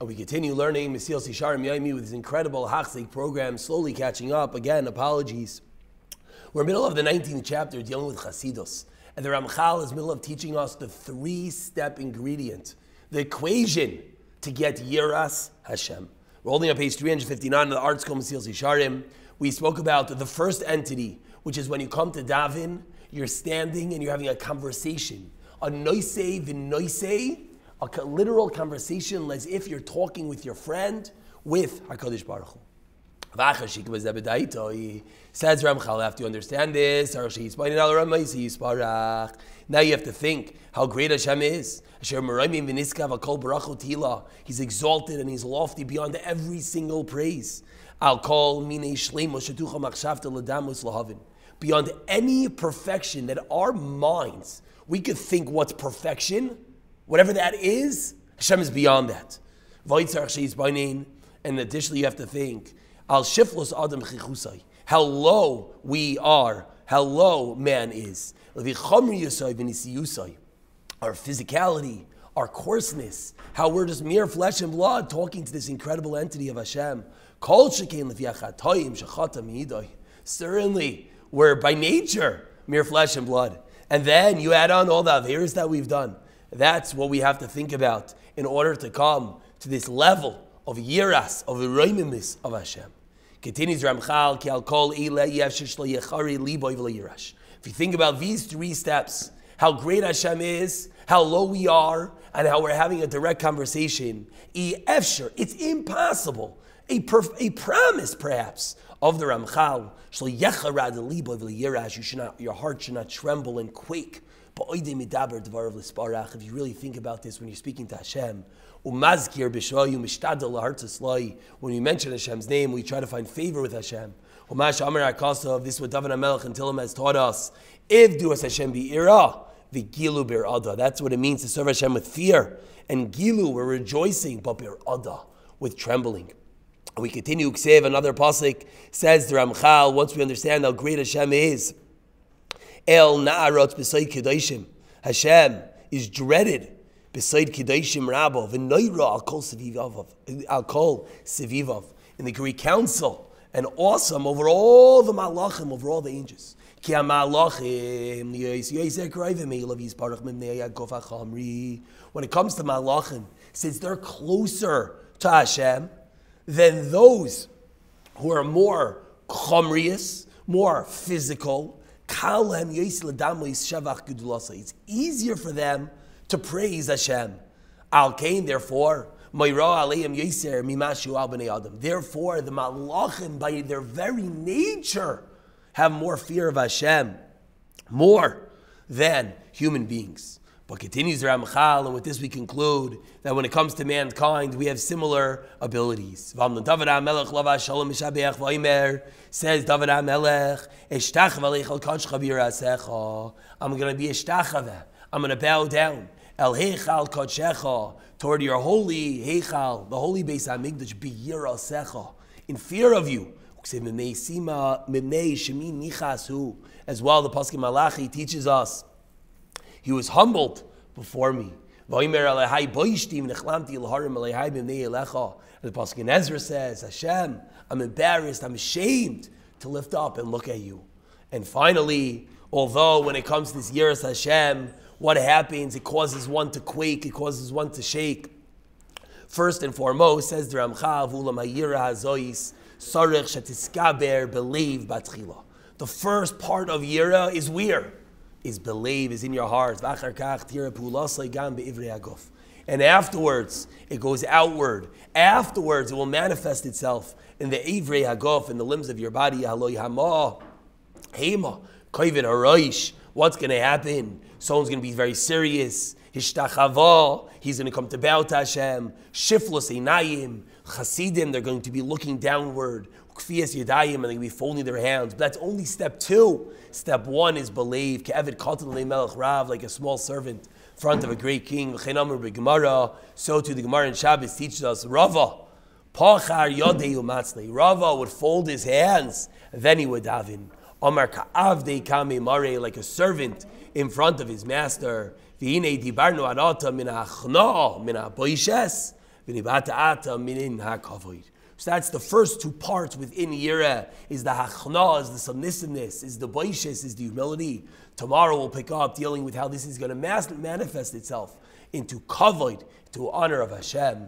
We continue learning Mesilas Yesharim with his incredible Hachzik program, slowly catching up. Again, apologies. We're in the middle of the 19th chapter dealing with Chasidus. And the Ramchal is in the middle of teaching us the three-step ingredient, the equation to get Yiras Hashem. We're holding up page 359 of the Artscroll Mesilas Yesharim. We spoke about the first entity, which is when you come to Davin, you're standing and you're having a conversation. A noisei v'noisei, a literal conversation as if you're talking with your friend with HaKadosh Baruch Hu. Says Ramchal, after you understand this, now you have to think how great Hashem is. He's exalted and he's lofty beyond every single praise. Beyond any perfection that our minds, we could think what's perfection, whatever that is, Hashem is beyond that. And additionally you have to think, how low we are, how low man is. Our physicality, our coarseness, how we're just mere flesh and blood talking to this incredible entity of Hashem. Certainly, we're by nature mere flesh and blood. And then you add on all the averos that we've done. That's what we have to think about in order to come to this level of yiras, of eroimimis of Hashem. Continues Ramchal, ki al kol ileh yefshish lo yechari liboy v'lo yirash. If you think about these three steps, how great Hashem is, how low we are, and how we're having a direct conversation, it's impossible, a promise perhaps of the Ramchal, your heart should not tremble and quake. If you really think about this when you're speaking to Hashem, when we mention Hashem's name, we try to find favor with Hashem. This is what David HaMelech and Tillim has taught us. If do us Hashem bi'ira, v'gilu bir'ada. That's what it means to serve Hashem with fear. And gilu, we're rejoicing, but bir'ada, with trembling. We continue, Ksev, another pasuk says the Ramchal, once we understand how great Hashem is, El na'arot b'sayid kedoshim. Hashem is dreaded b'sayid kedoshim rabbo v'noira al kol sevivav. In the Greek council, and awesome over all the malachim, over all the angels. Ki ha-malachim yoyser krayvim eilav yisparach mimnei ha'gof ha'chamri. When it comes to malachim, since they're closer to Hashem than those who are more chamrius, more physical, it's easier for them to praise Hashem. Al kain, therefore, therefore, the malachim, by their very nature, have more fear of Hashem, more than human beings. But continues the Ramchal, and with this we conclude that when it comes to mankind, we have similar abilities. Says David HaMelech, I'm going to be ishtachava. I'm going to bow down. El heichal kodshecha, toward your holy heichal, the holy Beis HaMikdash, b'yirasecha, in fear of you. As well, the Pasuk Malachi teaches us, he was humbled before me. And the Pasuk in Ezra says, Hashem, I'm embarrassed, I'm ashamed to lift up and look at you. And finally, although when it comes to this Yiras Hashem, what happens? It causes one to quake, it causes one to shake. First and foremost, says the Ramchal, the first part of Yira is where? Is believe, is in your heart. And afterwards, it goes outward. Afterwards, it will manifest itself in the Ivrei Hagof, in the limbs of your body. What's going to happen? Someone's going to be very serious. Hishtachava, he's going to come to bow to Hashem. Shiflos einayim, Chasidim, they're going to be looking downward. Kfiyas yadayim, and they're going to be folding their hands. But that's only step 2. Step 1 is believe. Ke'evet katan le'melech rav, like a small servant in front of a great king. V'chein b'Gemara. So too the Gemara in Shabbos teaches us, Rava, pachar yodei umatzlei. Rava would fold his hands, and then he would daven. Amar ka'avdei kame mare, like a servant in front of his master. V'hinei dibarnu arata min ha'achna min ha'boishes So that's the first two parts within Yireh, is the Hachna, is the submissiveness, is the Baishes, is the humility. Tomorrow we'll pick up dealing with how this is going to manifest itself into Kavod, to honor of Hashem.